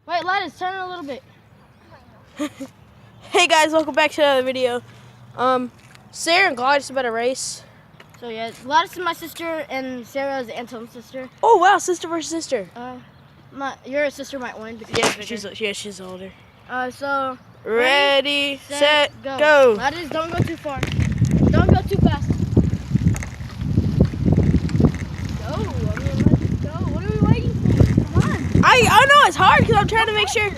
Wait, Lattice, turn it a little bit. Hey guys, welcome back to another video. Sarah and Gladys about to race. So yeah, Lattice is my sister and Sarah is Anton's sister. Oh wow, sister versus sister. Your sister might win because She's older. So ready, set, go. Lattice, don't go too far. Don't go too fast. Go. I mean, let's go. What are we waiting for? Come on. I know it's hard because I'm trying to make sure.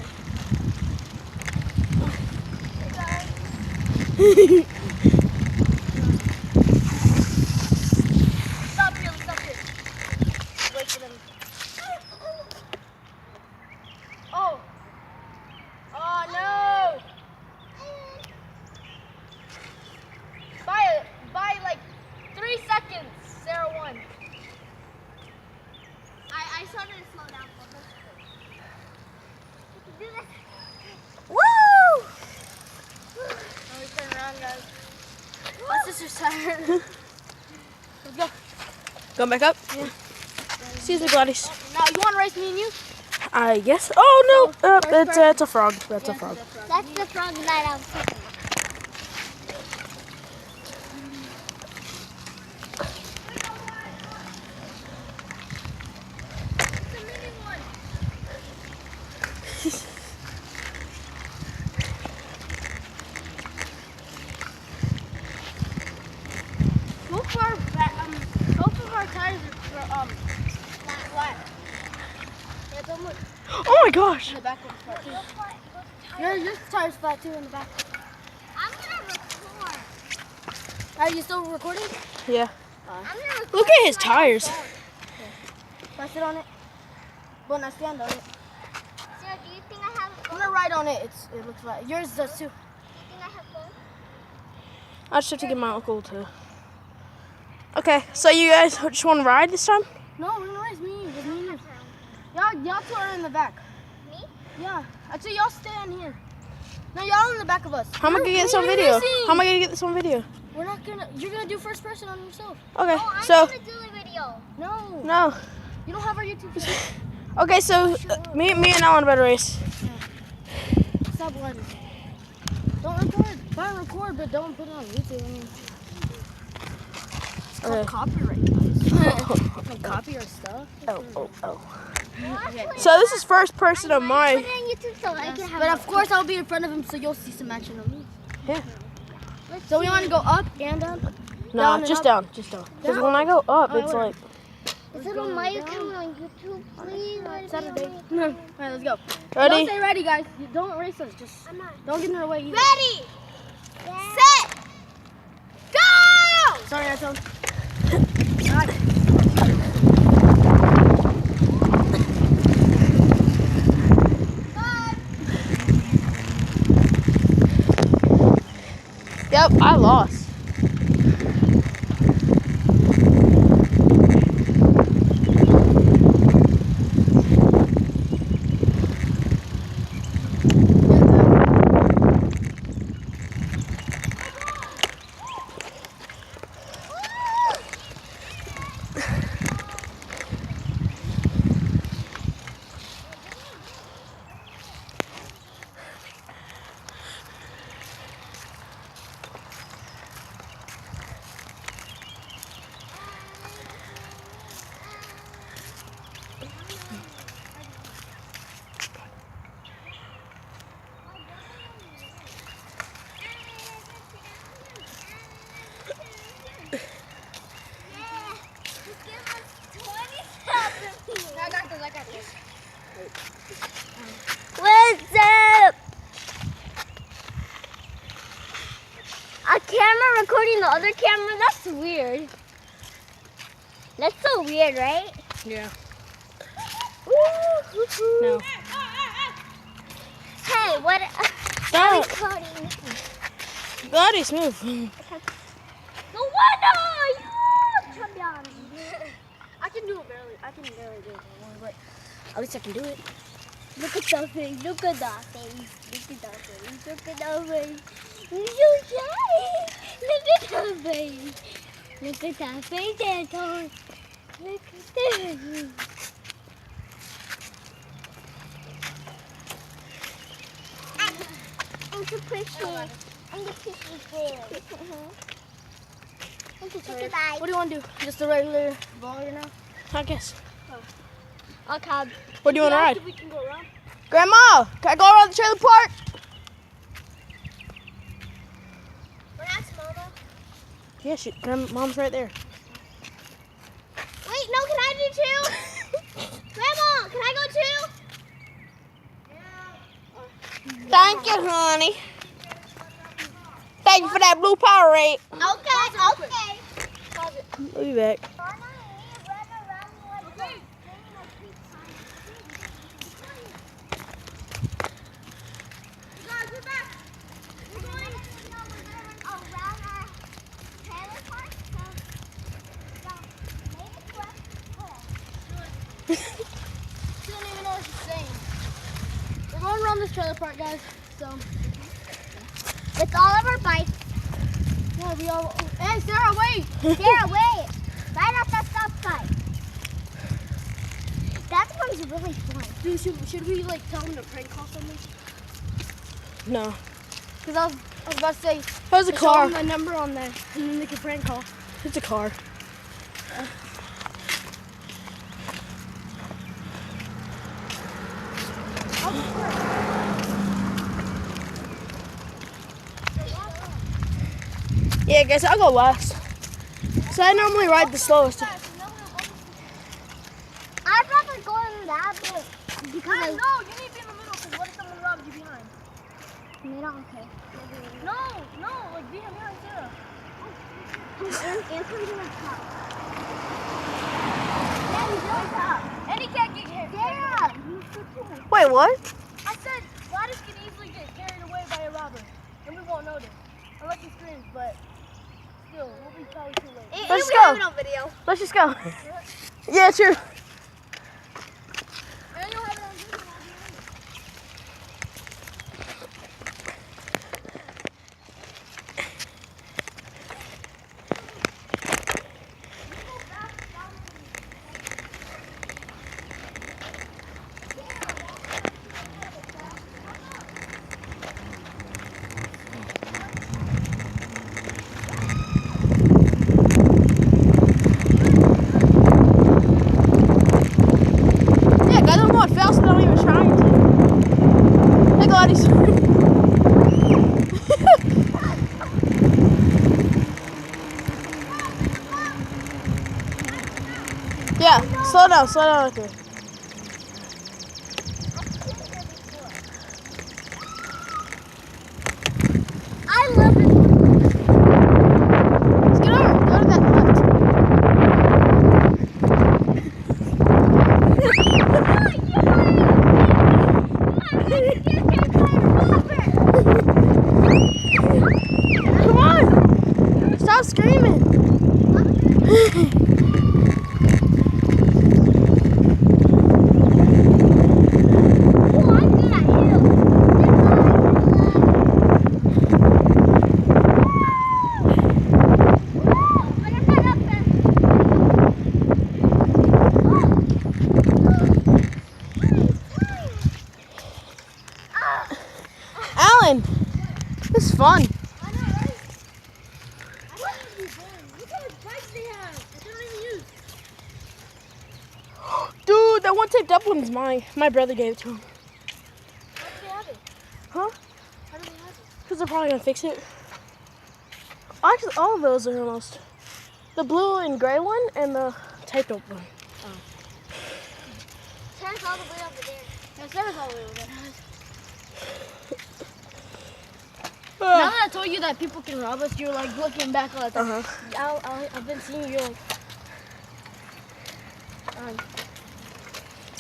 Stop it. Wait for them. Oh. Oh no. By like 3 seconds, Sarah won. I started to slow down for this. You can do this. Woo! Now we turn around, guys. My sister's tired. Let's go. Going back up? Yeah. Excuse me, Gladys. Now you want to race me and you? I guess. Oh no, first it's a frog. That's a frog. That's the frog that I was thinking. Both of our tires are flat. Yeah, don't look. Oh my gosh. The back one's flat too. Your tire's flat too in the back. I'm gonna record. Are you still recording? Yeah. I'm gonna record. Look at his tires. Can I sit on it? Well, I stand on it. Sarah, do you think I have a I'm phone? gonna ride on it. It looks flat. Yours does too. Do you think I have a phone? I just have to get my uncle to. Okay, so you guys just want to ride this time? No, we're gonna race me and you. Just me and you. Y'all two are in the back. Me? Yeah. Actually, y'all stand here. No, y'all in the back of us. How am I gonna get this on We're video? racing. How am I gonna get this on video? We're not gonna. You're gonna do first person on yourself. Okay, Oh, I'm so gonna do the video. No. no. You don't have our YouTube channel. Okay, so me and Alan about to race. Stop letting. Don't record. Fine, record, but don't put it on YouTube. I mean, it's called Okay. copyright, guys. Don't copy our stuff. Oh. Okay. So this is first person of Put mine. it on YouTube so I can have But a of course, I'll be in front of him, so you'll see some action on me. Yeah. So we want to go up and down. No, Down and just up. down, just down. Because when I go up, Oh, it's wait. like. Is it on my account on YouTube, please? Saturday. All right, let's go. Ready? Don't stay ready, guys. You don't race us. Just I'm not. don't get in our way either. Ready, set, go! Sorry, Anton. Yep, I lost. I got this. What's up? A camera recording the other camera? That's weird. That's so weird, right? Yeah. Woo. No. Hey, what? Stop. Recording. Gladys, move. No wonder you champion. I can do it barely. I can barely do it, but at least I can do it. Look at the face. Look at the face. Look at the face. Look at the face. You're so shy. Look at the face. Look at that face, Anton. Look at that. to push it. I'm gonna push it there. Okay, bye. What do you want to do? Just a regular volleyball now? I guess. Okay. Where do you want to ride? We can go around. Grandma, can I go around the trailer park? We're not small though. Yeah, Mom's right there. Wait, no, can I do two? Grandma, can I go two? Thank you, honey. Thank you for that blue Powerade. Okay, okay. We'll be back. She don't even know what she's saying. We're going around this trailer park, guys. So, With all of our bikes. yeah, we all. Hey, Sarah, wait! Sarah, wait. Right at that stop sign. That one's really fun. Dude, should we like tell them to prank call someone? No. Because I was about to say, There's a show car. them the number on there, and then they can prank call. It's a car. Yeah, guys, I'll go last. So I normally ride the slowest. I'd rather go in that bit. Because No, you need to be in the middle, because what if someone robs you behind? middle, okay. No, like behind Sarah. Anthony's in the top. And he can't get hit. Sarah! Wait, what? I said Gladys can easily get carried away by a robber, and we won't notice. Unless he screams, but still, we'll be probably too late. Let's We go. have it on video. Let's just go. Yeah, true. And you'll have it on video. Yeah, guys, I'm going fast without even trying to. Hey, Gladys. Yeah, slow down right there. I love this one. Let's get over. Go to that left. Come on. Stop screaming. Oh, I'm good at hills. But I'm not up there. Alan, this is fun. I know, right? I thought it would be boring. Look how much bikes they have. That they don't even use. Dude, that one taped up one's mine. My brother gave it to him. How do they have it? Huh? How do they have it? Because they're probably going to fix it. Actually, all of those are almost. The blue and gray one and the taped up one. Sarah's all the way over there. Yeah, Sarah's all the way over there. Now Uh that I told you that people can rob us, you're like looking back all the time. huh. I've been seeing you like.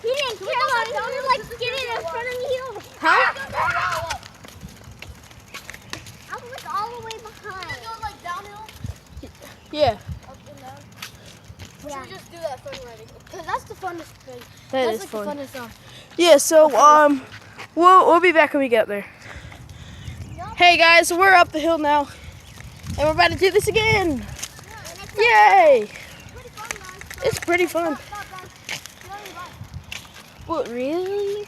He didn't care about it. He was like getting in front of you. Huh? I was like all the way behind. Going like downhill, Yeah, up and down. We Yeah. should just do that fun riding, cause that's the funnest thing. that That's is like fun. the funnest song. Yeah, so we'll be back when we get there. Hey guys, so we're up the hill now, and we're about to do this again. Yay! It's pretty fun. What, really?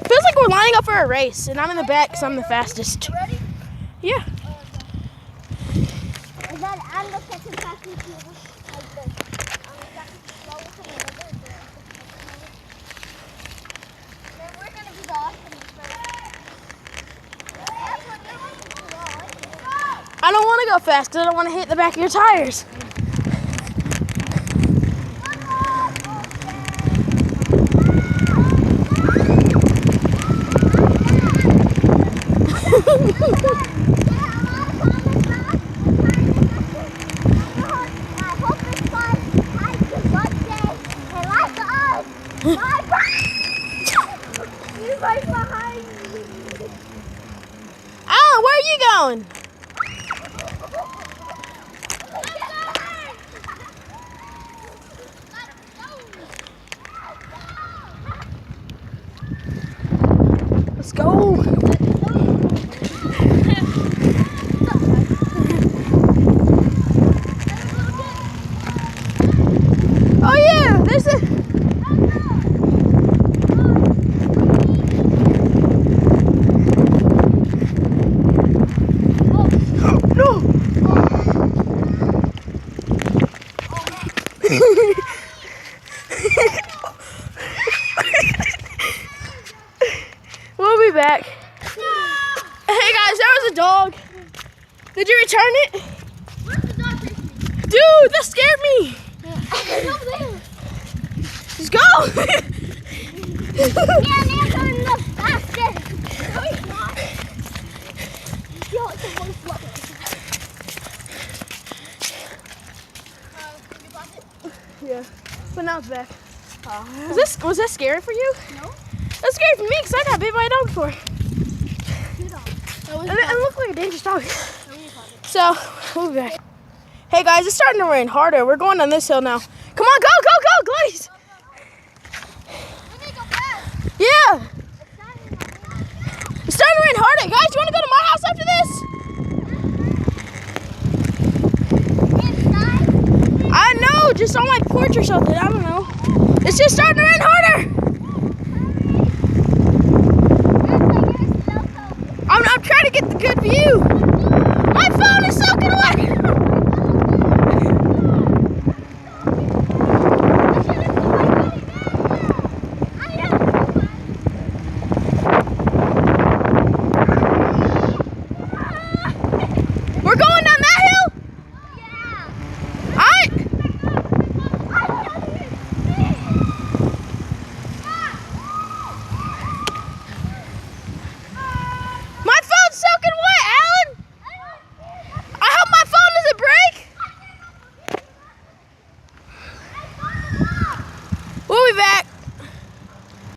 Feels like we're lining up for a race, and I'm in the back because I'm the fastest. Ready? Yeah. And then I'm the second fastest like this. I'm the second slowest and then we're going to be the awesome first. I don't want to go fast because I don't want to hit the back of your tires. Alan, where are you going? Let's go. Oh yeah, there's a... No! We'll be back. Hey guys, there was a dog. Did you return it? Where's the dog chasing me? Dude, that scared me. It's over there. Let's go. Yeah, they're going the fastest. No, he's not. Yo, it's a one floor. Did you block it? Yeah, but now it's back. Was that scary for you? No. That's scary for me because I got bit by a dog before. Two dogs. And it looked like a dangerous dog. So, we'll be back. Hey guys, it's starting to rain harder. We're going on this hill now. Come on, go, go, go, Glaze! We need to go fast. Yeah! It's starting to rain harder. Guys, you want to go to my house after this? I know, just on my porch or something. I don't know. It's just starting to rain harder. I'm trying to get the good view. My phone is soaking wet. We're going down that hill? Yeah. All right. My phone's soaking wet, Alan. I hope my phone doesn't break. We'll be back.